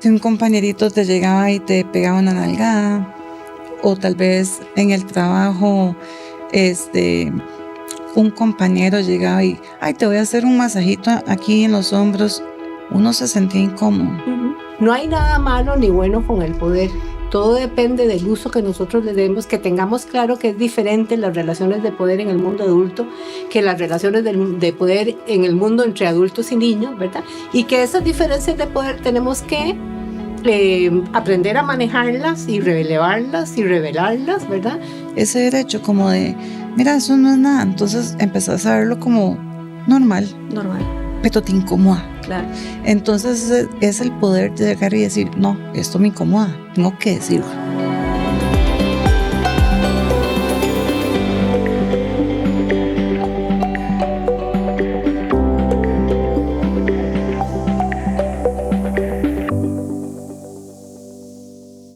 Si un compañerito te llegaba y te pegaba una nalgada, o tal vez en el trabajo, un compañero llegaba y, ay, te voy a hacer un masajito aquí en los hombros, uno se sentía incómodo. No hay nada malo ni bueno con el poder. Todo depende del uso que nosotros le demos, que tengamos claro que es diferente las relaciones de poder en el mundo adulto que las relaciones de poder en el mundo entre adultos y niños, ¿verdad? Y que esas diferencias de poder tenemos que aprender a manejarlas y relevarlas y revelarlas, ¿verdad? Ese derecho como de, mira, eso no es nada, entonces empezás a verlo como normal, pero te incomoda. Claro. Entonces es el poder de llegar y decir, no, esto me incomoda, tengo que decirlo.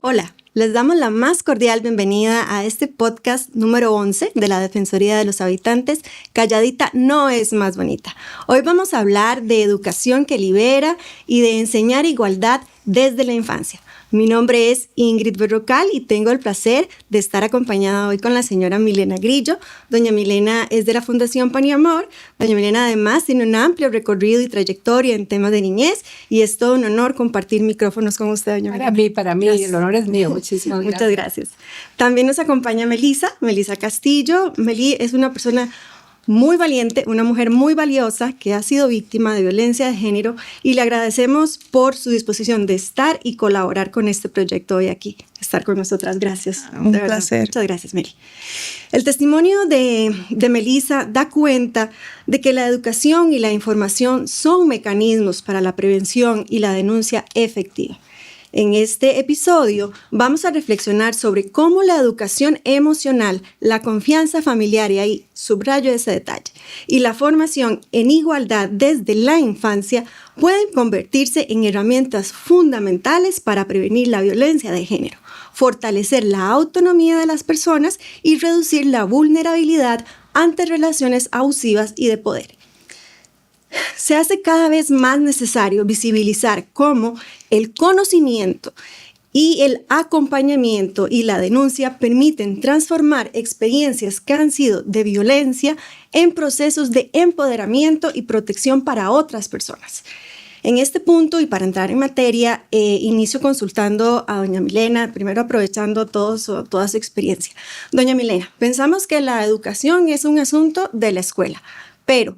Hola, les damos la más cordial bienvenida a este podcast número 11 de la Defensoría de los Habitantes. Calladita no es más bonita. Hoy vamos a hablar de educación que libera y de enseñar igualdad desde la infancia. Mi nombre es Ingrid Berrocal y tengo el placer de estar acompañada hoy con la señora Milena Grillo. Doña Milena es de la Fundación Pan y Amor. Doña Milena además tiene un amplio recorrido y trayectoria en temas de niñez y es todo un honor compartir micrófonos con usted, doña Milena. Para mí, el honor es mío. Muchísimas gracias. Muchas gracias. También nos acompaña Melissa Castillo. Meli es una persona muy valiente, una mujer muy valiosa que ha sido víctima de violencia de género y le agradecemos por su disposición de estar y colaborar con este proyecto hoy aquí, estar con nosotras. Gracias. Un placer. Muchas gracias, Meli. El testimonio de Melissa da cuenta de que la educación y la información son mecanismos para la prevención y la denuncia efectiva. En este episodio vamos a reflexionar sobre cómo la educación emocional, la confianza familiar, y ahí subrayo ese detalle, y la formación en igualdad desde la infancia pueden convertirse en herramientas fundamentales para prevenir la violencia de género, fortalecer la autonomía de las personas y reducir la vulnerabilidad ante relaciones abusivas y de poder. Se hace cada vez más necesario visibilizar cómo el conocimiento y el acompañamiento y la denuncia permiten transformar experiencias que han sido de violencia en procesos de empoderamiento y protección para otras personas. En este punto, y para entrar en materia, inicio consultando a doña Milena, primero aprovechando toda su experiencia. Doña Milena, pensamos que la educación es un asunto de la escuela, pero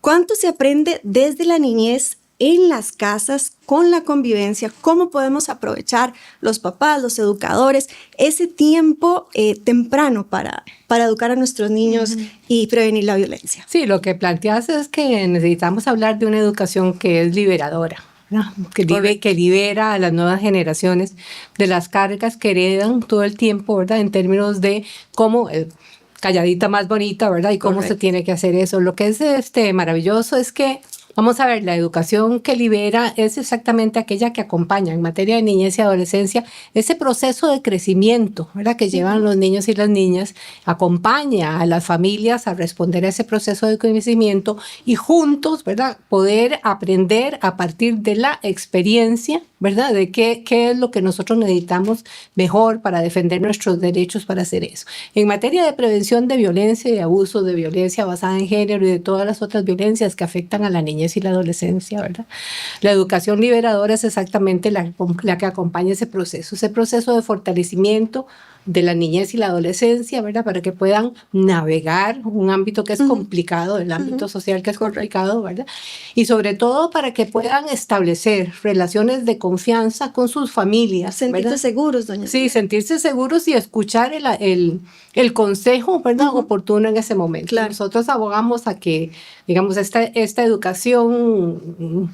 ¿cuánto se aprende desde la niñez en las casas con la convivencia? ¿Cómo podemos aprovechar los papás, los educadores, ese tiempo temprano para educar a nuestros niños y prevenir la violencia? Sí, lo que planteas es que necesitamos hablar de una educación que es liberadora, ¿no? Que libera a las nuevas generaciones de las cargas que heredan todo el tiempo, ¿verdad? En términos de cómo calladita más bonita, ¿verdad? Y cómo se tiene que hacer eso. Lo que es maravilloso es que, vamos a ver, la educación que libera es exactamente aquella que acompaña en materia de niñez y adolescencia ese proceso de crecimiento, ¿verdad? Que llevan los niños y las niñas, acompaña a las familias a responder a ese proceso de crecimiento y juntos, ¿verdad? Poder aprender a partir de la experiencia, ¿verdad? De qué es lo que nosotros necesitamos mejor para defender nuestros derechos para hacer eso. En materia de prevención de violencia y de abuso, de violencia basada en género y de todas las otras violencias que afectan a la niñez y la adolescencia, ¿verdad? La educación liberadora es exactamente la que acompaña ese proceso de fortalecimiento de la niñez y la adolescencia, ¿verdad? Para que puedan navegar un ámbito que es complicado, el ámbito social que es complicado, ¿verdad? Y sobre todo para que puedan establecer relaciones de confianza con sus familias. Sentirse seguros, doña. Sí, sentirse seguros y escuchar el consejo, ¿verdad? Oportuno en ese momento. Claro. Nosotros abogamos a que, digamos, esta educación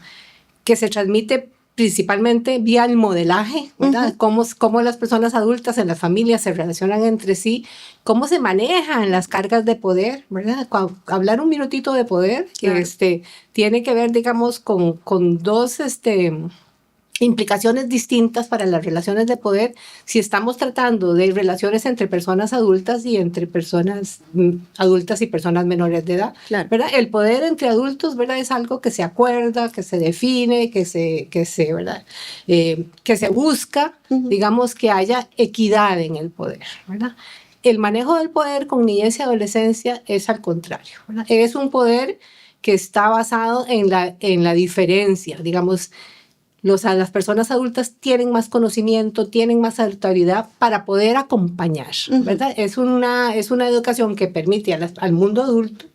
que se transmite principalmente vía el modelaje, ¿verdad? Cómo las personas adultas en las familias se relacionan entre sí, cómo se manejan las cargas de poder, ¿verdad? Hablar un minutito de poder, claro, que tiene que ver, digamos, con dos implicaciones distintas para las relaciones de poder si estamos tratando de relaciones entre personas adultas y entre personas adultas y personas menores de edad. Claro. ¿Verdad? El poder entre adultos, ¿verdad? Es algo que se acuerda, que se define, ¿verdad? Que se busca, digamos, que haya equidad en el poder, ¿verdad? El manejo del poder con niñez y adolescencia es al contrario, ¿verdad? Es un poder que está basado en la diferencia, digamos. Las personas adultas tienen más conocimiento, tienen más autoridad para poder acompañar, ¿verdad? Es una educación que permite al mundo adulto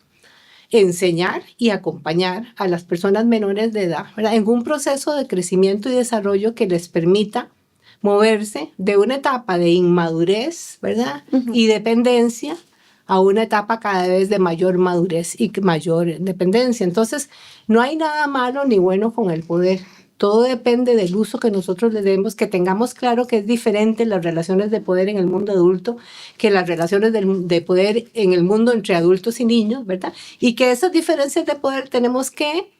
enseñar y acompañar a las personas menores de edad, ¿verdad? En un proceso de crecimiento y desarrollo que les permita moverse de una etapa de inmadurez, ¿verdad? Y dependencia a una etapa cada vez de mayor madurez y mayor dependencia. Entonces, no hay nada malo ni bueno con el poder. Todo depende del uso que nosotros le demos, que tengamos claro que es diferente las relaciones de poder en el mundo adulto que las relaciones de poder en el mundo entre adultos y niños, ¿verdad? Y que esas diferencias de poder tenemos que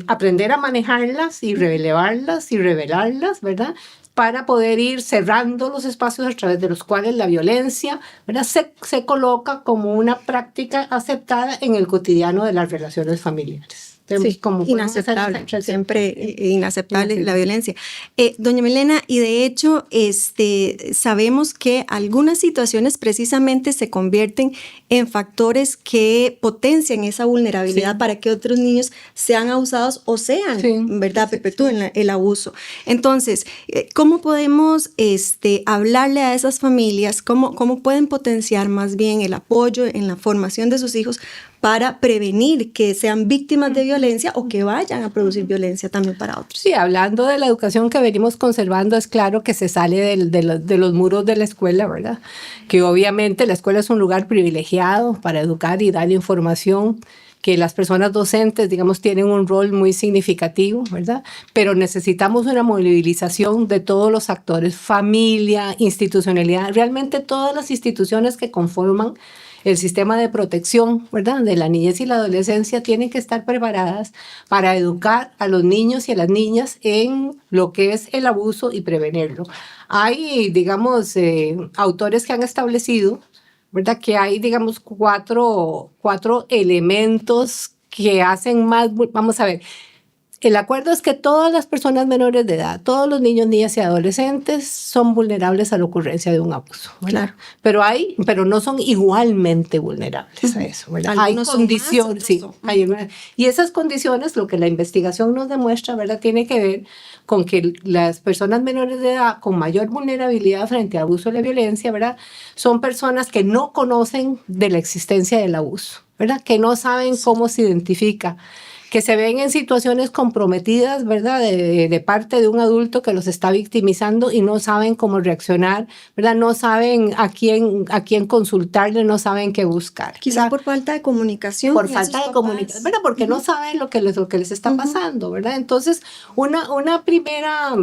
aprender a manejarlas y relevarlas y revelarlas, ¿verdad? Para poder ir cerrando los espacios a través de los cuales la violencia, ¿verdad? se coloca como una práctica aceptada en el cotidiano de las relaciones familiares. Sí, como inaceptable, siempre inaceptable la violencia. Doña Milena, y de hecho sabemos que algunas situaciones precisamente se convierten en factores que potencian esa vulnerabilidad para que otros niños sean abusados o sean, ¿verdad?, perpetúen el abuso. Entonces, ¿cómo podemos hablarle a esas familias? ¿Cómo pueden potenciar más bien el apoyo en la formación de sus hijos para prevenir que sean víctimas de violencia o que vayan a producir violencia también para otros? Sí, hablando de la educación que venimos conservando, es claro que se sale de los muros de la escuela, ¿verdad? Que obviamente la escuela es un lugar privilegiado para educar y dar información, que las personas docentes, digamos, tienen un rol muy significativo, ¿verdad? Pero necesitamos una movilización de todos los actores, familia, institucionalidad, realmente todas las instituciones que conforman el sistema de protección, ¿verdad?, de la niñez y la adolescencia tienen que estar preparadas para educar a los niños y a las niñas en lo que es el abuso y prevenirlo. Hay, digamos, autores que han establecido, ¿verdad?, que hay, digamos, cuatro elementos que hacen más, vamos a ver. El acuerdo es que todas las personas menores de edad, todos los niños, niñas y adolescentes son vulnerables a la ocurrencia de un abuso, ¿verdad? Claro. Pero no son igualmente vulnerables a eso, ¿verdad? Hay condiciones, sí. Y esas condiciones, lo que la investigación nos demuestra, ¿verdad?, tiene que ver con que las personas menores de edad con mayor vulnerabilidad frente al abuso y la violencia, ¿verdad?, son personas que no conocen de la existencia del abuso, ¿verdad?, que no saben cómo se identifica, que se ven en situaciones comprometidas, ¿verdad?, de parte de un adulto que los está victimizando y no saben cómo reaccionar, ¿verdad? No saben a quién consultarle, no saben qué buscar. Quizá por falta de comunicación. Por falta de comunicación, ¿verdad? Porque no saben lo que les está pasando, ¿verdad? Entonces, una primera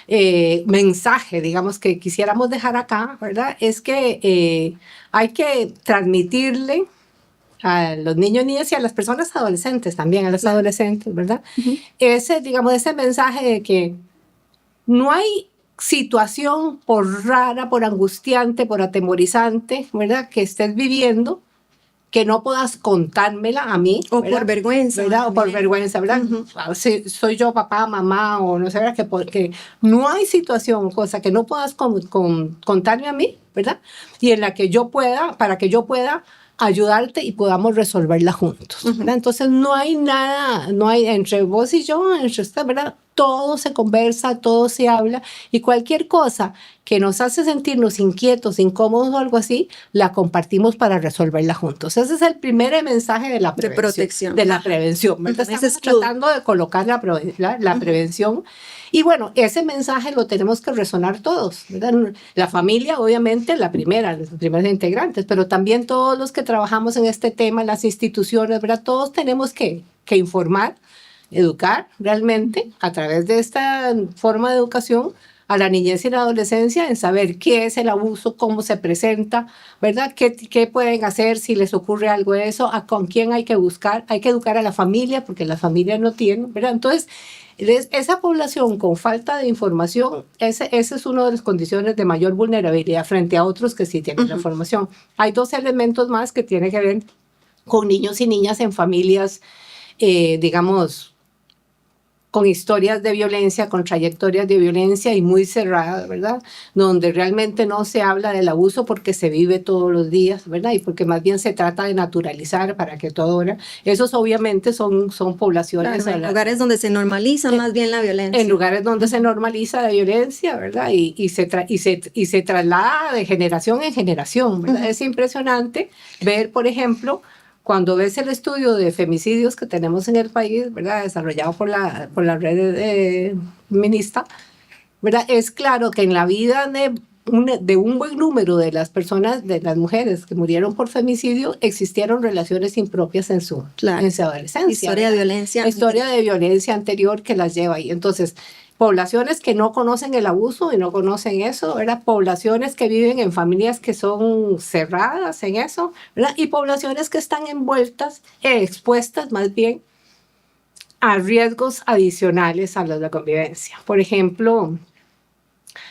mensaje, digamos, que quisiéramos dejar acá, ¿verdad?, es que hay que transmitirle a los niños, niñas y a las personas adolescentes también, a los adolescentes, ¿verdad? Ese mensaje de que no hay situación por rara, por angustiante, por atemorizante, ¿verdad?, que estés viviendo que no puedas contármela a mí. O ¿verdad?, por vergüenza. ¿Verdad? O por vergüenza, ¿verdad? Si soy yo papá, mamá, o no sé, ¿verdad?, porque no hay situación, cosa que no puedas contarme a mí, ¿verdad? Y en la que yo pueda, para que yo pueda ayudarte y podamos resolverla juntos, ¿verdad? Entonces no hay nada, no hay entre vos y yo, entre usted, ¿verdad? Todo se conversa, todo se habla, y cualquier cosa que nos hace sentirnos inquietos, incómodos o algo así, la compartimos para resolverla juntos. Ese es el primer mensaje de la prevención. De la prevención, ¿verdad? Estamos tratando de colocar la prevención. Y bueno, ese mensaje lo tenemos que resonar todos, ¿verdad? La familia, obviamente, los primeros integrantes, pero también todos los que trabajamos en este tema, las instituciones, ¿verdad? Todos tenemos que informar, educar realmente a través de esta forma de educación a la niñez y la adolescencia en saber qué es el abuso, cómo se presenta, ¿verdad? ¿Qué pueden hacer si les ocurre algo de eso? ¿Con quién hay que buscar? Hay que educar a la familia porque la familia no tiene, ¿verdad? Entonces, Esa población con falta de información, ese es una de las condiciones de mayor vulnerabilidad frente a otros que sí tienen la información. Hay 2 elementos más que tienen que ver con niños y niñas en familias, digamos, con historias de violencia, con trayectorias de violencia y muy cerradas, ¿verdad? Donde realmente no se habla del abuso porque se vive todos los días, ¿verdad? Y porque más bien se trata de naturalizar para que todo ahora... Esos obviamente son poblaciones... Claro, en lugares donde se normaliza más bien la violencia. En lugares donde se normaliza la violencia, ¿verdad? Y se traslada de generación en generación, ¿verdad? Es impresionante ver, por ejemplo... Cuando ves el estudio de femicidios que tenemos en el país, ¿verdad? Desarrollado por la red feminista, ¿verdad? Es claro que en la vida de un buen número de las personas, de las mujeres que murieron por femicidio, existieron relaciones impropias en su adolescencia. Historia de violencia. Historia de violencia anterior que las lleva ahí. Entonces, poblaciones que no conocen el abuso y no conocen eso, ¿verdad? Poblaciones que viven en familias que son cerradas en eso, ¿verdad? Y poblaciones que están envueltas, expuestas más bien a riesgos adicionales a los de convivencia. Por ejemplo,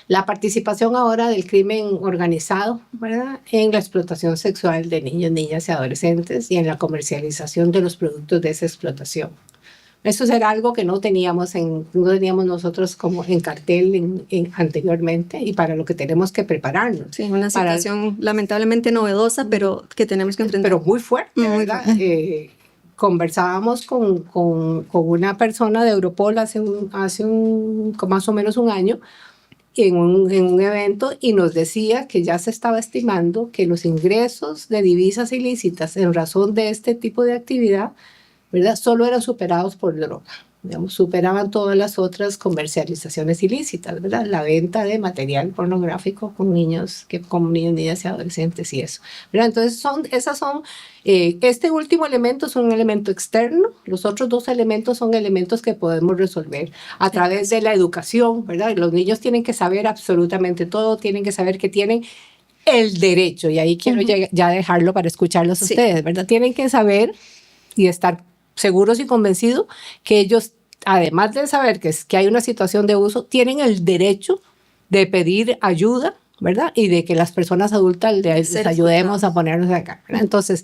la participación ahora del crimen organizado, ¿verdad? En la explotación sexual de niños, niñas y adolescentes y en la comercialización de los productos de esa explotación. Eso era algo que no teníamos nosotros como en cartel anteriormente y para lo que tenemos que prepararnos. Sí, una situación lamentablemente novedosa, pero que tenemos que enfrentar. Pero muy fuerte, ¿verdad? Conversábamos con una persona de Europol hace más o menos un año en un evento y nos decía que ya se estaba estimando que los ingresos de divisas ilícitas en razón de este tipo de actividad, ¿verdad? Solo eran superados por droga, digamos, superaban todas las otras comercializaciones ilícitas, ¿verdad? La venta de material pornográfico con niños, niñas y adolescentes y eso, ¿verdad? Entonces este último elemento es un elemento externo, los otros 2 elementos son elementos que podemos resolver a través de la educación, ¿verdad? Los niños tienen que saber absolutamente todo, tienen que saber que tienen el derecho, y ahí quiero ya dejarlo para escucharlos a ustedes, ¿verdad? Tienen que saber y estar seguros y convencidos que ellos, además de saber que hay una situación de abuso, tienen el derecho de pedir ayuda, ¿verdad? Y de que las personas adultas les ayudemos a ponernos acá, ¿verdad? Entonces,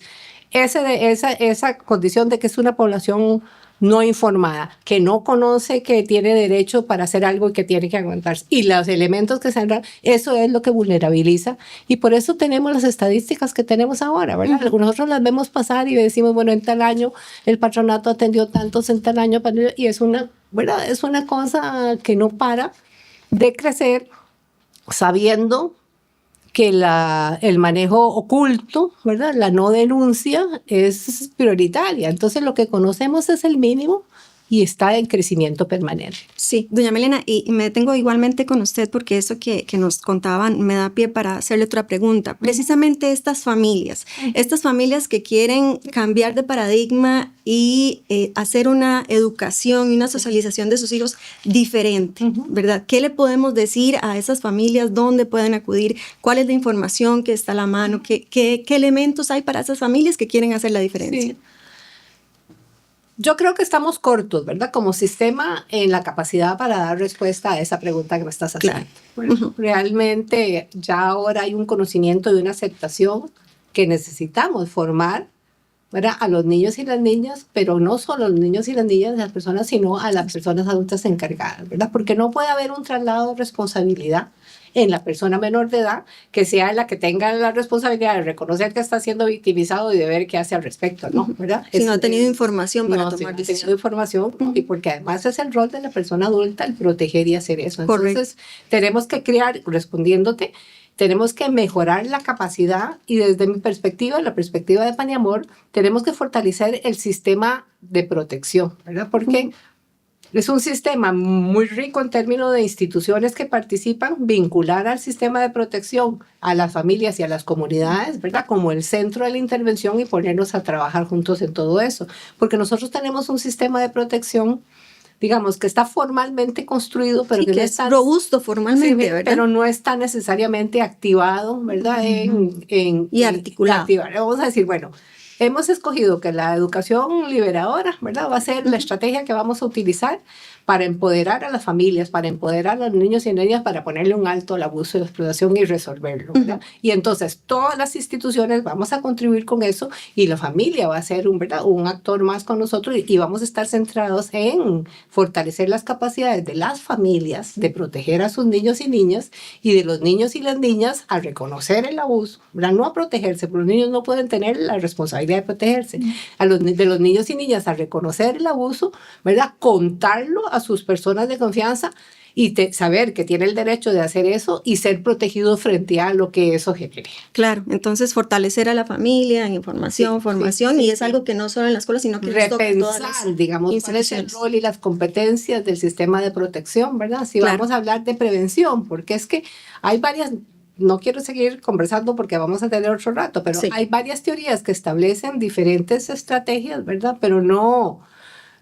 esa condición de que es una población no informada, que no conoce que tiene derecho para hacer algo y que tiene que aguantarse. Y los elementos que se dan, eso es lo que vulnerabiliza. Y por eso tenemos las estadísticas que tenemos ahora, ¿verdad? Nosotros las vemos pasar y decimos, bueno, en tal año el patronato atendió tantos, en tal año, y es ¿verdad? Es una cosa que no para de crecer sabiendo que el manejo oculto, ¿verdad? La no denuncia es prioritaria. Entonces lo que conocemos es el mínimo y está en crecimiento permanente. Sí, doña Melena, y me detengo igualmente con usted porque eso que nos contaban me da pie para hacerle otra pregunta. Precisamente estas familias que quieren cambiar de paradigma y hacer una educación y una socialización de sus hijos diferente, ¿verdad? ¿Qué le podemos decir a esas familias? ¿Dónde pueden acudir? ¿Cuál es la información que está a la mano? ¿Qué elementos hay para esas familias que quieren hacer la diferencia? Sí. Yo creo que estamos cortos, ¿verdad? Como sistema en la capacidad para dar respuesta a esa pregunta que me estás haciendo. Claro. Realmente ya ahora hay un conocimiento y una aceptación que necesitamos formar, ¿verdad? A los niños y las niñas, pero no solo a los niños y las niñas, las personas, sino a las personas adultas encargadas, ¿verdad? Porque no puede haber un traslado de responsabilidad en la persona menor de edad, que sea la que tenga la responsabilidad de reconocer que está siendo victimizado y de ver qué hace al respecto, ¿no? ¿Verdad? Si no ha tenido información para tomar decisión. decisión. Si no ha tenido información, y porque además es el rol de la persona adulta el proteger y hacer eso. Entonces, tenemos que crear, respondiéndote, tenemos que mejorar la capacidad y desde mi perspectiva, la perspectiva de Paniamor, tenemos que fortalecer el sistema de protección, ¿verdad? Porque es un sistema muy rico en términos de instituciones que participan, vincular al sistema de protección a las familias y a las comunidades, ¿verdad? Como el centro de la intervención y ponernos a trabajar juntos en todo eso. Porque nosotros tenemos un sistema de protección, digamos, que está formalmente construido, pero que no es robusto formalmente, sí, ¿verdad? Pero no está necesariamente activado, ¿verdad? Y articulado. Vamos a decir, bueno, hemos escogido que la educación liberadora, ¿verdad?, va a ser la estrategia que vamos a utilizar para empoderar a las familias, para empoderar a los niños y niñas, para ponerle un alto al abuso y la explotación y resolverlo, ¿verdad? Y entonces todas las instituciones vamos a contribuir con eso y la familia va a ser ¿verdad?, un actor más con nosotros y vamos a estar centrados en fortalecer las capacidades de las familias de proteger a sus niños y niñas y de los niños y las niñas a reconocer el abuso, ¿verdad? No a protegerse, porque los niños no pueden tener la responsabilidad de protegerse. De los niños y niñas a reconocer el abuso, ¿verdad? Contarlo a sus personas de confianza y saber que tiene el derecho de hacer eso y ser protegido frente a lo que eso genere. Claro, entonces fortalecer a la familia en información, formación, y es algo que no solo en la escuela, sino que repensar, digamos, cuál es el rol y las competencias del sistema de protección, ¿verdad? Si vamos a hablar de prevención, porque es que hay varias... No quiero seguir conversando porque vamos a tener otro rato, pero hay varias teorías que establecen diferentes estrategias, ¿verdad? Pero no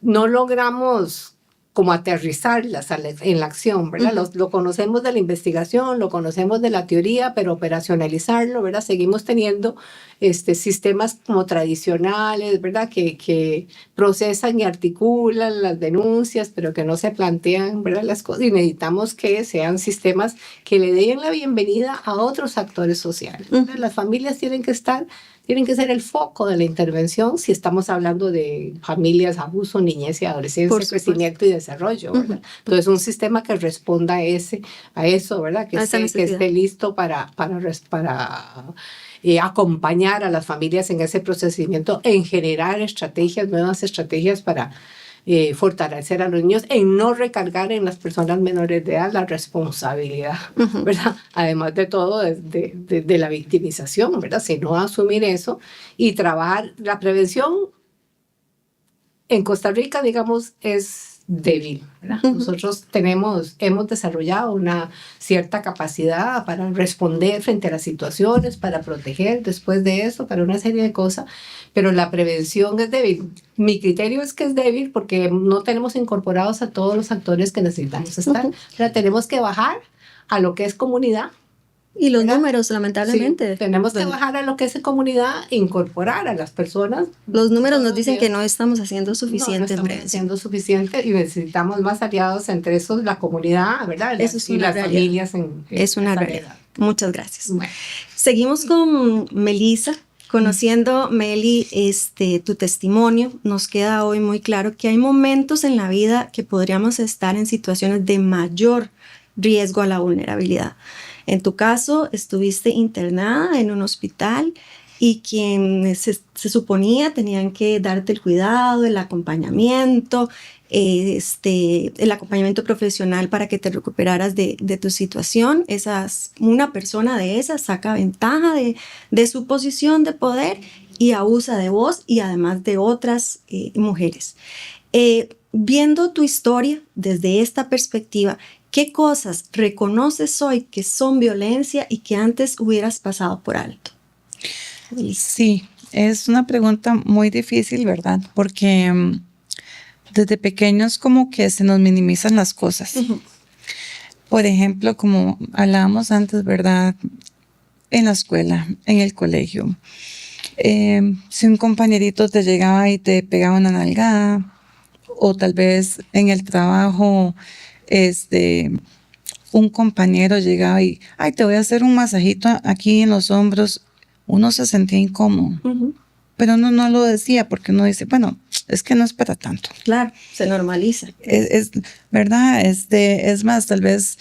logramos como aterrizarlas en la acción, ¿verdad? Lo conocemos de la investigación, lo conocemos de la teoría, pero operacionalizarlo, ¿verdad? Seguimos teniendo sistemas como tradicionales, ¿verdad? Que procesan y articulan las denuncias, pero que no se plantean, ¿verdad?, las cosas. Y necesitamos que sean sistemas que le den la bienvenida a otros actores sociales. Las familias tienen que ser el foco de la intervención si estamos hablando de familias, abuso, niñez y adolescencia, crecimiento y desarrollo, ¿verdad? Entonces, un sistema que responda a eso, ¿verdad? Que esté listo para acompañar a las familias en ese procedimiento, en generar nuevas estrategias para fortalecer a los niños, en no recargar en las personas menores de edad la responsabilidad, ¿verdad? Además de todo, de la victimización, ¿verdad? Si no asumir eso y trabajar la prevención en Costa Rica, digamos, es débil, ¿verdad? Nosotros hemos desarrollado una cierta capacidad para responder frente a las situaciones, para proteger después de eso, para una serie de cosas, pero la prevención es débil. Mi criterio es que es débil porque no tenemos incorporados a todos los actores que necesitamos estar. Tenemos que bajar a lo que es comunidad. Y los números, lamentablemente. Sí, tenemos que bajar a lo que es comunidad, incorporar a las personas. Los números nos dicen que no estamos haciendo suficiente. No estamos haciendo suficiente y necesitamos más aliados, entre esos la comunidad, ¿verdad? Eso es y las realidad. Familias. Es una realidad. Muchas gracias. Bueno. Seguimos con Melissa. Conociendo, Meli, tu testimonio, nos queda hoy muy claro que hay momentos en la vida que podríamos estar en situaciones de mayor riesgo a la vulnerabilidad. En tu caso, estuviste internada en un hospital y quien se suponía tenían que darte el cuidado, el acompañamiento, el acompañamiento profesional para que te recuperaras de tu situación. Una persona de esas saca ventaja de su posición de poder y abusa de vos y además de otras mujeres. Viendo tu historia desde esta perspectiva, ¿qué cosas reconoces hoy que son violencia y que antes hubieras pasado por alto? Sí, es una pregunta muy difícil, ¿verdad? Porque desde pequeños como que se nos minimizan las cosas. Por ejemplo, como hablábamos antes, ¿verdad? En la escuela, en el colegio. Si un compañerito te llegaba y te pegaba una nalgada, o tal vez en el trabajo, un compañero llegaba y, ay, te voy a hacer un masajito aquí en los hombros, uno se sentía incómodo. Pero uno no lo decía porque uno dice, bueno, es que no es para tanto. Claro, se normaliza. Es ¿verdad? Es más, tal vez,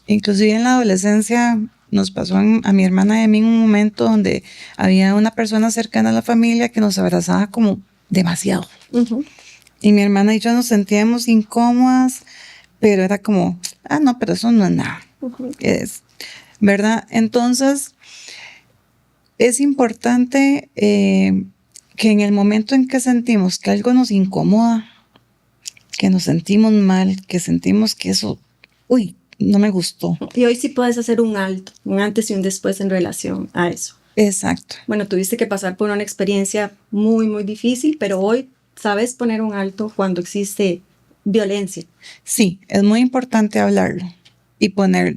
inclusive en la adolescencia, nos pasó a mi hermana y a mí en un momento donde había una persona cercana a la familia que nos abrazaba como demasiado. Y mi hermana y yo nos sentíamos incómodas, pero era como, no, pero eso no es nada. ¿Verdad? Entonces, es importante que en el momento en que sentimos que algo nos incomoda, que nos sentimos mal, que sentimos que eso, no me gustó. Y hoy sí puedes hacer un alto, un antes y un después en relación a eso. Exacto. Bueno, tuviste que pasar por una experiencia muy, muy difícil, pero hoy sabes poner un alto cuando existe violencia. Sí, es muy importante hablarlo y poder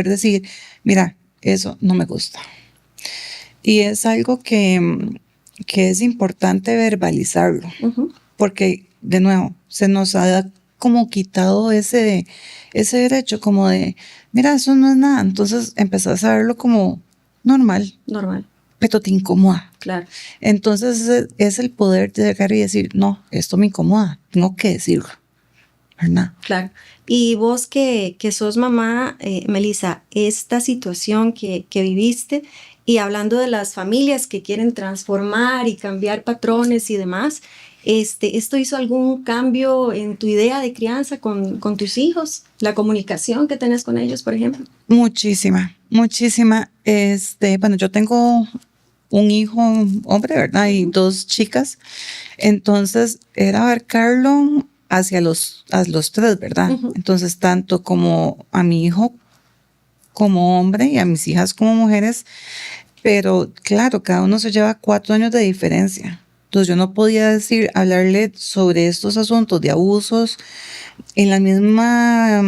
decir, mira, eso no me gusta. Y es algo que es importante verbalizarlo, porque, de nuevo, se nos ha como quitado ese derecho como de, mira, eso no es nada. Entonces empezás a verlo como normal, Normal, pero te incomoda. claro. Entonces es el poder de llegar y decir, no, esto me incomoda, tengo que decirlo, ¿verdad? Claro. Y vos que sos mamá, Melissa, esta situación que viviste y hablando de las familias que quieren transformar y cambiar patrones y demás, ¿esto hizo algún cambio en tu idea de crianza con tus hijos? ¿La comunicación que tenés con ellos, por ejemplo? Muchísima, muchísima. Bueno, yo tengo un hijo hombre, ¿verdad? Y dos chicas. Entonces era abarcarlo a los tres, ¿verdad? Entonces, tanto como a mi hijo como hombre y a mis hijas como mujeres, pero claro, cada uno se lleva 4 años de diferencia. Entonces yo no podía hablarle sobre estos asuntos de abusos en la misma,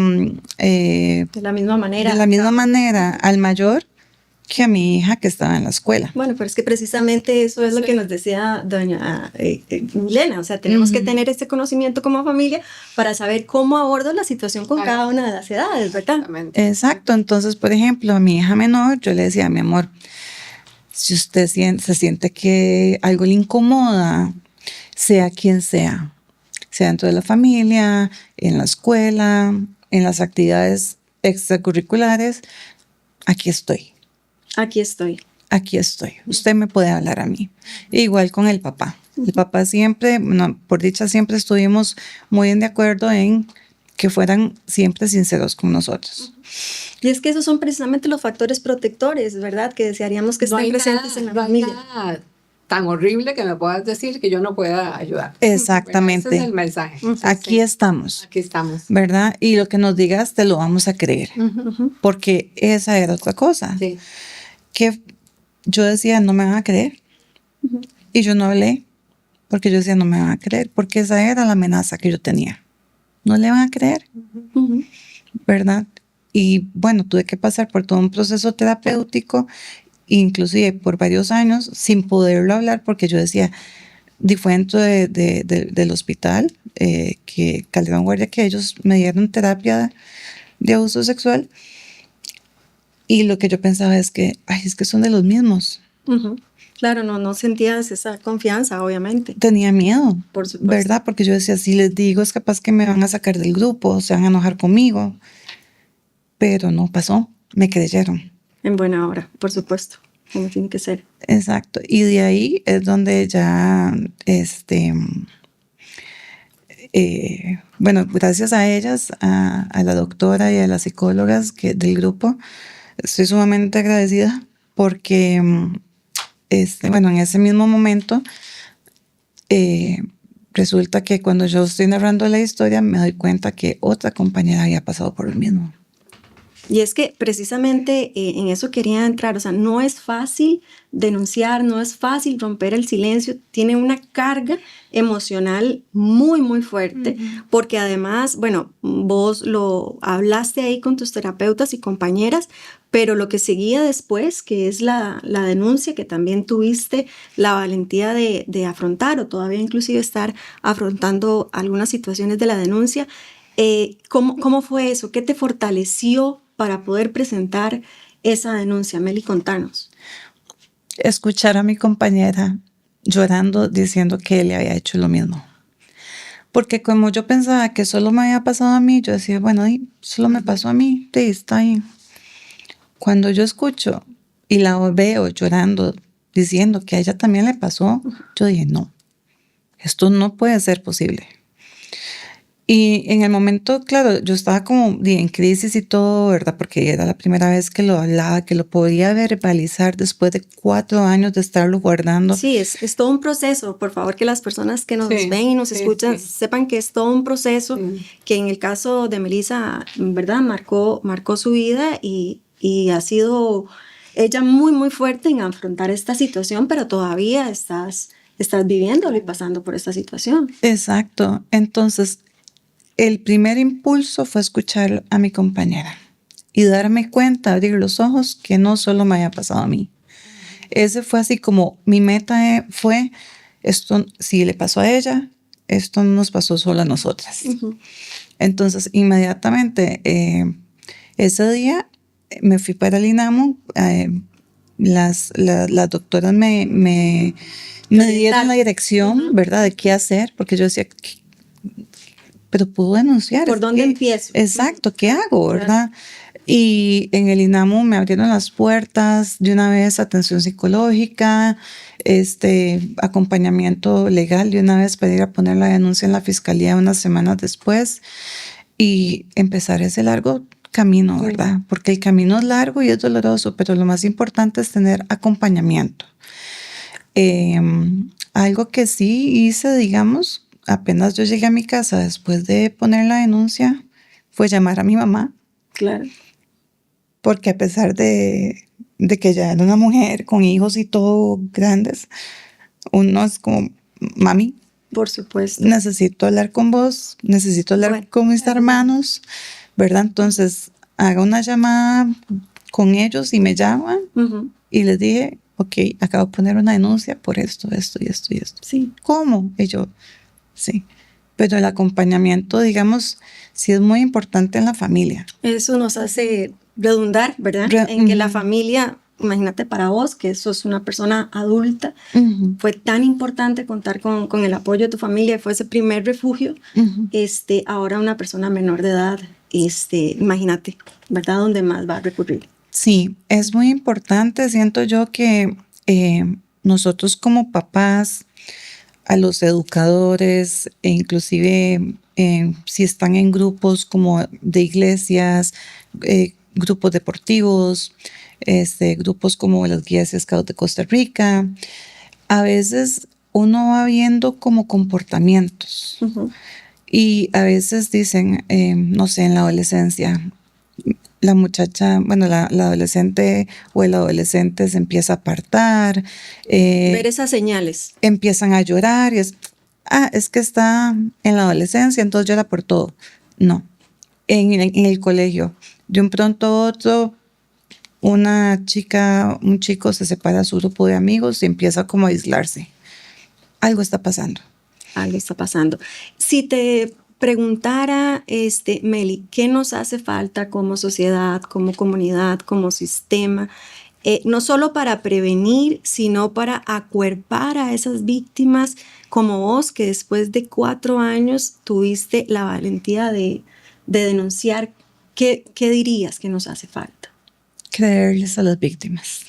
De la misma manera. de la misma manera al mayor que a mi hija que estaba en la escuela. Bueno, pero es que precisamente eso es lo que nos decía doña Milena, o sea, tenemos que tener este conocimiento como familia para saber cómo abordo la situación con cada una de las edades, ¿verdad? Exacto, entonces, por ejemplo, a mi hija menor, yo le decía, mi amor, si usted se siente que algo le incomoda, sea quien sea dentro de la familia, en la escuela, en las actividades extracurriculares, aquí estoy. Aquí estoy. Aquí estoy. Usted me puede hablar a mí. Igual con el papá. El papá siempre, no, por dicha, siempre estuvimos muy de acuerdo en que fueran siempre sinceros con nosotros. Y es que esos son precisamente los factores protectores, ¿verdad? Que desearíamos que estén presentes en la familia. No hay nada tan horrible que me puedas decir que yo no pueda ayudar. Exactamente. Ese es el mensaje. Aquí estamos. Aquí estamos. ¿Verdad? Y lo que nos digas te lo vamos a creer. Porque esa era otra cosa. Sí. Que yo decía, no me van a creer. Y yo no hablé. Porque yo decía, no me van a creer. Porque esa era la amenaza que yo tenía. No le van a creer. ¿Verdad? Y bueno, tuve que pasar por todo un proceso terapéutico, inclusive por varios años, sin poderlo hablar, porque yo decía, fue dentro del hospital, que Calderón Guardia, que ellos me dieron terapia de abuso sexual, y lo que yo pensaba es que, es que son de los mismos. Claro, no sentías esa confianza, obviamente. Tenía miedo, por supuesto. ¿verdad? Porque yo decía, si les digo, es capaz que me van a sacar del grupo, se van a enojar conmigo. Pero no pasó, me creyeron. En buena hora, por supuesto, como tiene que ser. Exacto, y de ahí es donde ya, bueno, gracias a ellas, a la doctora y a las psicólogas del grupo, estoy sumamente agradecida porque, bueno, en ese mismo momento, resulta que cuando yo estoy narrando la historia me doy cuenta que otra compañera había pasado por lo mismo. Y es que precisamente en eso quería entrar, o sea, no es fácil denunciar, no es fácil romper el silencio, tiene una carga emocional muy, muy fuerte, porque además, bueno, vos lo hablaste ahí con tus terapeutas y compañeras, pero lo que seguía después, que es la denuncia, que también tuviste la valentía de afrontar o todavía inclusive estar afrontando algunas situaciones de la denuncia, ¿cómo fue eso? ¿Qué te fortaleció para poder presentar esa denuncia? Meli, contanos. Escuchar a mi compañera llorando diciendo que le había hecho lo mismo. Porque como yo pensaba que solo me había pasado a mí, yo decía, bueno, solo me pasó a mí, está ahí. Cuando yo escucho y la veo llorando diciendo que a ella también le pasó, yo dije, no, esto no puede ser posible. Y en el momento, claro, yo estaba como en crisis y todo, ¿verdad? Porque era la primera vez que lo hablaba, que lo podía verbalizar después de 4 años de estarlo guardando. Sí, es todo un proceso. Por favor, que las personas que nos ven y nos escuchan sepan que es todo un proceso que en el caso de Melissa, ¿verdad? Marcó su vida y ha sido ella muy, muy fuerte en afrontar esta situación, pero todavía estás viviéndolo y pasando por esta situación. Exacto. Entonces, el primer impulso fue escuchar a mi compañera y darme cuenta, abrir los ojos, que no solo me había pasado a mí. ese fue así como mi meta fue, esto, si le pasó a ella, esto no nos pasó solo a nosotras. Entonces, inmediatamente, ese día me fui para el INAMU, las doctoras me dieron la dirección, ¿verdad?, de qué hacer, porque yo decía, pero puedo denunciar. ¿Por dónde empiezo? Exacto, ¿qué hago, verdad? Y en el INAMU me abrieron las puertas de una vez, atención psicológica, acompañamiento legal de una vez para ir a poner la denuncia en la fiscalía unas semanas después y empezar ese largo camino, ¿verdad? Porque el camino es largo y es doloroso, pero lo más importante es tener acompañamiento. Algo que sí hice, digamos, apenas yo llegué a mi casa después de poner la denuncia, fue llamar a mi mamá. Claro. Porque a pesar de que ya era una mujer con hijos y todo grandes, uno es como, mami, por supuesto, necesito hablar con vos, necesito hablar con mis hermanos, ¿verdad? Entonces, haga una llamada con ellos y me llaman y les dije, ok, acabo de poner una denuncia por esto y esto y esto. Sí. ¿Cómo? Y yo, sí. Pero el acompañamiento, digamos, sí es muy importante en la familia. Eso nos hace redundar, ¿verdad? En que la familia, imagínate para vos, que sos una persona adulta, fue tan importante contar con el apoyo de tu familia, fue ese primer refugio. Ahora una persona menor de edad, imagínate, ¿verdad? ¿Dónde más va a recurrir? Sí, es muy importante. Siento yo que nosotros como papás, a los educadores, e inclusive si están en grupos como de iglesias, grupos deportivos, grupos como las guías Scouts de Costa Rica, a veces uno va viendo como comportamientos y a veces dicen, no sé, en la adolescencia, la muchacha, bueno, la adolescente o el adolescente se empieza a apartar. Ver esas señales. Empiezan a llorar y es que está en la adolescencia, entonces llora por todo. No, en el colegio, de un pronto a otro, una chica, un chico se separa de su grupo de amigos y empieza como a aislarse. Algo está pasando. Algo está pasando. Si te preguntara, Meli, ¿qué nos hace falta como sociedad, como comunidad, como sistema? No solo para prevenir, sino para acuerpar a esas víctimas como vos, que después de 4 años tuviste la valentía de denunciar. ¿Qué dirías que nos hace falta? Creerles a las víctimas.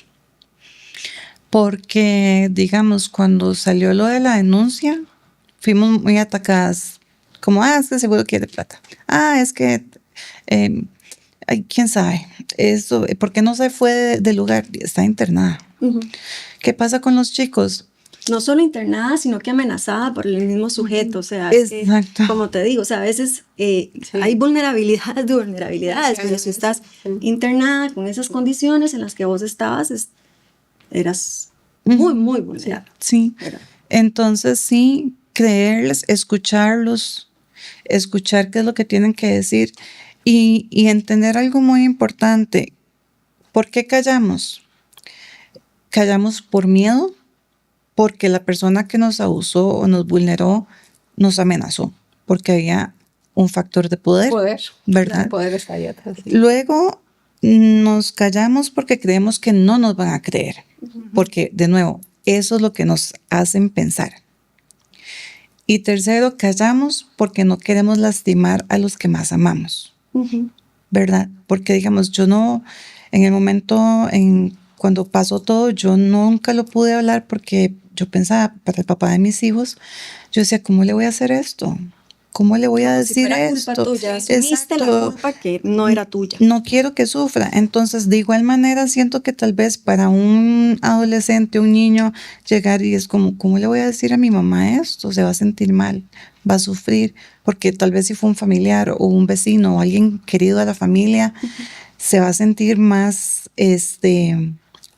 Porque, digamos, cuando salió lo de la denuncia, fuimos muy atacadas. Como, es que seguro quiere plata. Es que, quién sabe. Eso, ¿por qué no se fue del lugar? Está internada. ¿Qué pasa con los chicos? No solo internada, sino que amenazada por el mismo sujeto. O sea, exacto. Como te digo, o sea, a veces hay vulnerabilidades, pero si estás internada con esas condiciones en las que vos estabas, eras muy, muy vulnerable. Sí. Entonces, sí, creerles, escucharlos, escuchar qué es lo que tienen que decir y entender algo muy importante. ¿Por qué callamos? Callamos por miedo, porque la persona que nos abusó o nos vulneró nos amenazó, porque había un factor de poder, ¿verdad? El poder está ahí atrás. Sí. Luego nos callamos porque creemos que no nos van a creer, porque de nuevo, eso es lo que nos hacen pensar. Y tercero, callamos porque no queremos lastimar a los que más amamos, ¿verdad? Porque digamos, yo no, en el momento, cuando pasó todo, yo nunca lo pude hablar porque yo pensaba, para el papá de mis hijos, yo decía, ¿cómo le voy a hacer esto? ¿Cómo le voy a decir esto? Culpa tuya. Asumiste la culpa que no era tuya. No quiero que sufra. Entonces, de igual manera, siento que tal vez para un adolescente, un niño, llegar y es como, ¿cómo le voy a decir a mi mamá esto? Se va a sentir mal, va a sufrir, porque tal vez si fue un familiar o un vecino o alguien querido a la familia, se va a sentir más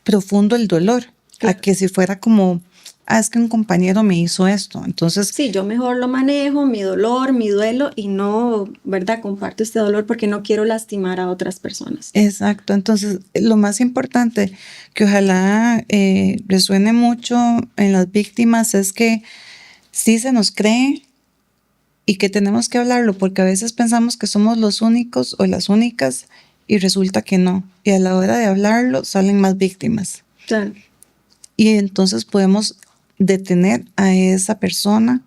profundo el dolor, a que si fuera como es que un compañero me hizo esto. Entonces, sí, yo mejor lo manejo, mi dolor, mi duelo, y no, ¿verdad? Comparto este dolor porque no quiero lastimar a otras personas. exacto. Entonces, lo más importante que ojalá resuene mucho en las víctimas es que sí se nos cree y que tenemos que hablarlo, porque a veces pensamos que somos los únicos o las únicas y resulta que no. Y a la hora de hablarlo salen más víctimas. Claro. Y entonces podemos detener a esa persona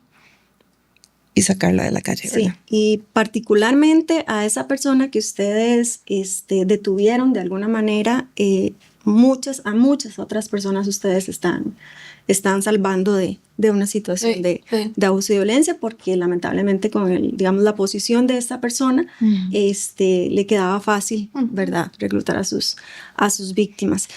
y sacarla de la calle, Sí, ¿verdad? y particularmente a esa persona que ustedes detuvieron de alguna manera, a muchas otras personas ustedes están salvando de una situación Sí, de sí. abuso y violencia, porque lamentablemente con digamos, la posición de esta persona, le quedaba fácil, ¿verdad?, reclutar a sus víctimas.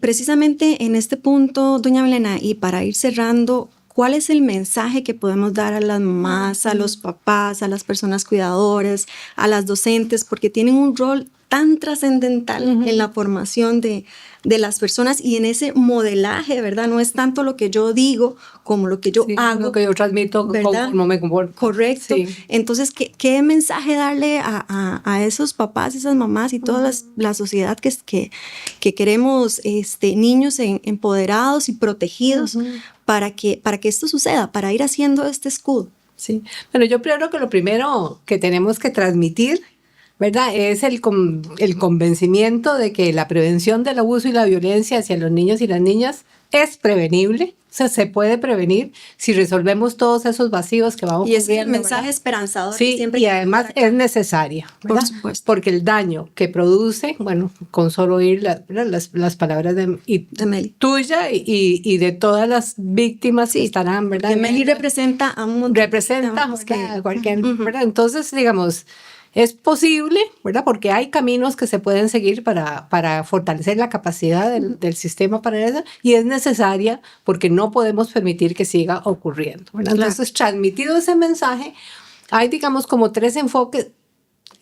Precisamente en este punto, doña Milena, y para ir cerrando, ¿cuál es el mensaje que podemos dar a las mamás, a los papás, a las personas cuidadoras, a las docentes? Porque tienen un rol tan trascendental en la formación de las personas y en ese modelaje, ¿verdad? No es tanto lo que yo digo como lo que yo hago. Lo que yo transmito, ¿verdad? cómo me comporto. Correcto. Sí. Entonces, ¿qué mensaje darle a esos papás, esas mamás y toda la sociedad que queremos niños empoderados y protegidos para que esto suceda, para ir haciendo este escudo? Sí. Bueno, yo creo que lo primero que tenemos que transmitir, ¿verdad?, es el convencimiento de que la prevención del abuso y la violencia hacia los niños y las niñas es prevenible. O sea, se puede prevenir si resolvemos todos esos vacíos que vamos Y es el ocurriendo, mensaje ¿verdad? esperanzador. Sí, que siempre y además es necesaria, ¿verdad? Por supuesto. Porque el daño que produce, bueno, con solo oír las palabras de Meli. tuya y de todas las víctimas que estarán, ¿verdad? Que Meli representa a un montón Representa, de ¿verdad?, a cualquier, ¿verdad? Entonces, digamos, es posible, ¿verdad? Porque hay caminos que se pueden seguir para fortalecer la capacidad del sistema para eso, y es necesaria porque no podemos permitir que siga ocurriendo, ¿verdad? Claro. Entonces, transmitido ese mensaje, hay, digamos, como 3 enfoques.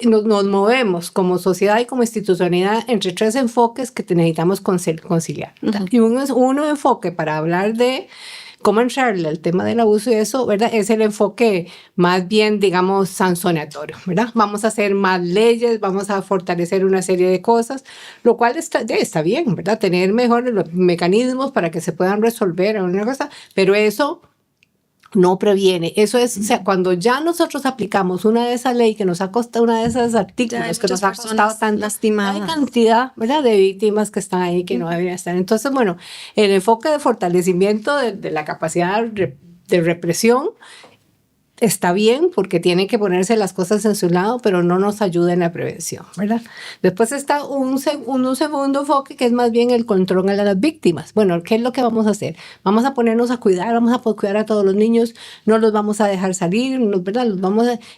Nos movemos como sociedad y como institucionalidad entre 3 enfoques que necesitamos conciliar. Y uno enfoque para hablar de cómo entrarle al tema del abuso y eso, ¿verdad?, es el enfoque más bien, digamos, sancionatorio, ¿verdad? Vamos a hacer más leyes, vamos a fortalecer una serie de cosas, lo cual está bien, ¿verdad? Tener mejores mecanismos para que se puedan resolver una cosa, pero eso no previene. Eso es, o sea, cuando ya nosotros aplicamos una de esas leyes que nos ha costado, una de esos artículos que nos ha costado tanto, lastimadas. hay cantidad, ¿verdad?, de víctimas que están ahí que no deberían estar. Entonces, bueno, el enfoque de fortalecimiento de la capacidad de represión está bien porque tienen que ponerse las cosas en su lado, pero no nos ayuda en la prevención, ¿verdad? Después está un segundo enfoque que es más bien el control a las víctimas. Bueno, ¿qué es lo que vamos a hacer? Vamos a ponernos a cuidar, vamos a cuidar a todos los niños, no los vamos a dejar salir, ¿verdad?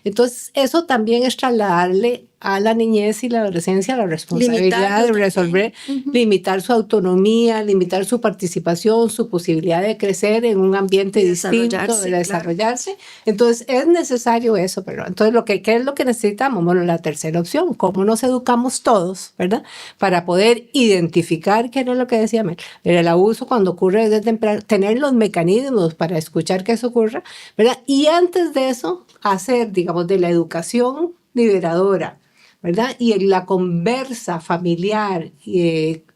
Entonces, eso también es trasladarle a la niñez y la adolescencia la responsabilidad de resolver, limitar su autonomía, limitar su participación, su posibilidad de crecer en un ambiente distinto, de desarrollarse. Claro. Entonces, es necesario eso, pero entonces, ¿qué es lo que necesitamos? Bueno, la tercera opción, cómo nos educamos todos, ¿verdad? Para poder identificar, qué era lo que decía Mel, el abuso cuando ocurre desde temprano, tener los mecanismos para escuchar que eso ocurra, ¿verdad? Y antes de eso, hacer, digamos, de la educación liberadora, ¿verdad? Y en la conversa familiar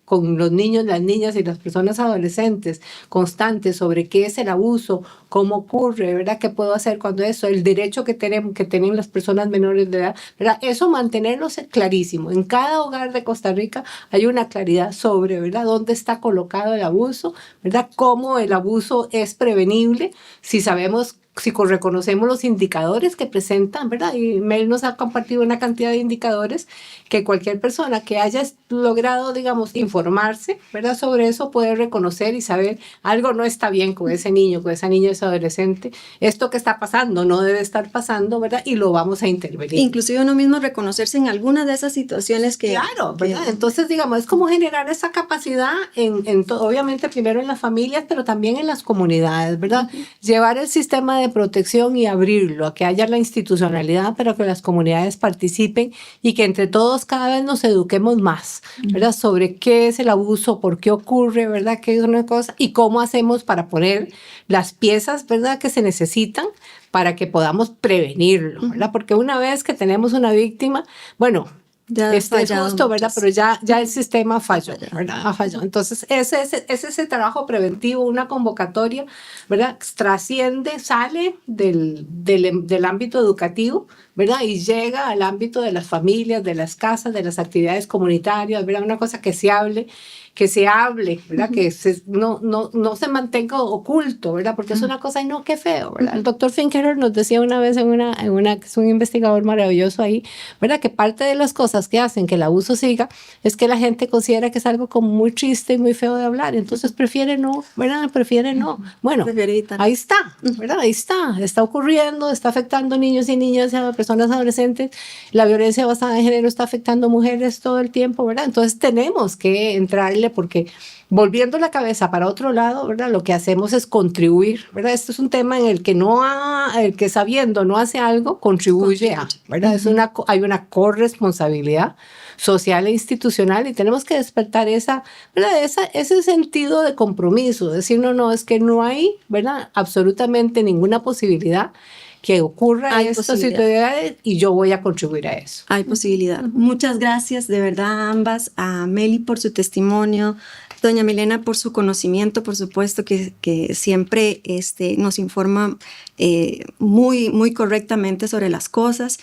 con los niños, las niñas y las personas adolescentes constantes sobre qué es el abuso, cómo ocurre, ¿verdad? ¿Qué puedo hacer cuando eso? El derecho que tienen las personas menores de edad, ¿verdad? Eso mantenerlo clarísimo. En cada hogar de Costa Rica hay una claridad sobre, ¿verdad?, dónde está colocado el abuso, ¿verdad? Cómo el abuso es prevenible, si reconocemos los indicadores que presentan, ¿verdad? Y Mel nos ha compartido una cantidad de indicadores que cualquier persona que haya logrado, digamos, informarse, ¿verdad?, sobre eso puede reconocer y saber algo no está bien con ese niño, con esa niña, ese adolescente. Esto que está pasando no debe estar pasando, ¿verdad? Y lo vamos a intervenir. Inclusive uno mismo reconocerse en alguna de esas situaciones que... Claro, ¿verdad? Entonces, digamos, es como generar esa capacidad obviamente primero en las familias, pero también en las comunidades, ¿verdad? Llevar el sistema de de protección y abrirlo, a que haya la institucionalidad, pero que las comunidades participen y que entre todos cada vez nos eduquemos más, ¿verdad? Sobre qué es el abuso, por qué ocurre, ¿verdad? Qué es una cosa y cómo hacemos para poner las piezas, ¿verdad? Que se necesitan para que podamos prevenirlo, ¿verdad? Porque una vez que tenemos una víctima, bueno, ya es justo, ¿verdad? Pero ya el sistema falló, ¿verdad? Ha fallado. Entonces, ese trabajo preventivo, una convocatoria, ¿verdad? Trasciende, sale del ámbito educativo, ¿verdad? Y llega al ámbito de las familias, de las casas, de las actividades comunitarias, ¿verdad? Una cosa que se hable, ¿verdad? Que no se mantenga oculto, ¿verdad? Porque es una cosa, y no, qué feo, ¿verdad? El doctor Finkerer nos decía una vez que es un investigador maravilloso ahí, ¿verdad? Que parte de las cosas que hacen que el abuso siga es que la gente considera que es algo como muy triste y muy feo de hablar, entonces prefiere no, ¿verdad? Prefiere no. Bueno, ahí está, ¿verdad? Ahí está ocurriendo, está afectando niños y niñas, a personas adolescentes, la violencia basada en género está afectando mujeres todo el tiempo, ¿verdad? Entonces tenemos que entrarle porque volviendo la cabeza para otro lado, ¿verdad? Lo que hacemos es contribuir, ¿verdad? Esto es un tema en el que el que sabiendo no hace algo, contribuye a, ¿verdad? Hay una corresponsabilidad social e institucional y tenemos que despertar ¿verdad? Ese sentido de compromiso, decir, no, es que no hay, ¿verdad? Absolutamente ninguna posibilidad que ocurra estas situaciones y yo voy a contribuir a eso. Hay posibilidad. Muchas gracias de verdad a ambas, a Meli por su testimonio, doña Milena por su conocimiento, por supuesto que siempre nos informa muy, muy correctamente sobre las cosas.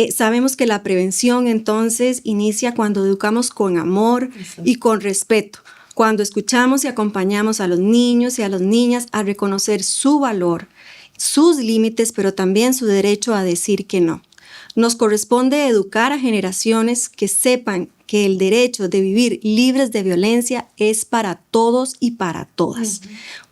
Sabemos que la prevención entonces inicia cuando educamos con amor y con respeto, cuando escuchamos y acompañamos a los niños y a las niñas a reconocer su valor, sus límites, pero también su derecho a decir que no. Nos corresponde educar a generaciones que sepan que el derecho de vivir libres de violencia es para todos y para todas.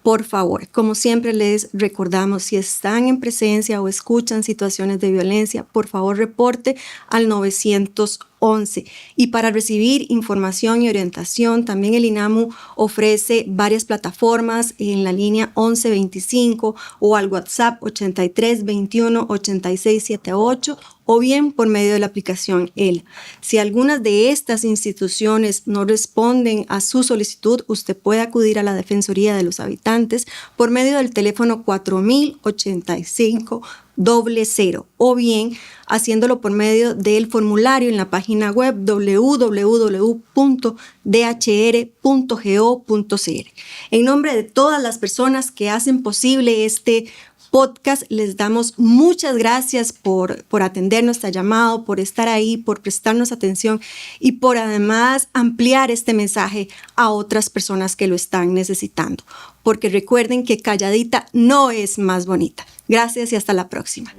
Por favor, como siempre les recordamos, si están en presencia o escuchan situaciones de violencia, por favor reporte al 911. Y para recibir información y orientación, también el INAMU ofrece varias plataformas en la línea 1125 o al WhatsApp 8321-8678 o bien por medio de la aplicación EL. Si algunas de estas instituciones no responden a su solicitud, usted puede acudir a la Defensoría de los Habitantes por medio del teléfono 4085-00 o bien haciéndolo por medio del formulario en la página web www.dhr.go.cr. En nombre de todas las personas que hacen posible este podcast, les damos muchas gracias por atender nuestra llamada, por estar ahí, por prestarnos atención y por además ampliar este mensaje a otras personas que lo están necesitando. Porque recuerden que calladita no es más bonita. Gracias y hasta la próxima.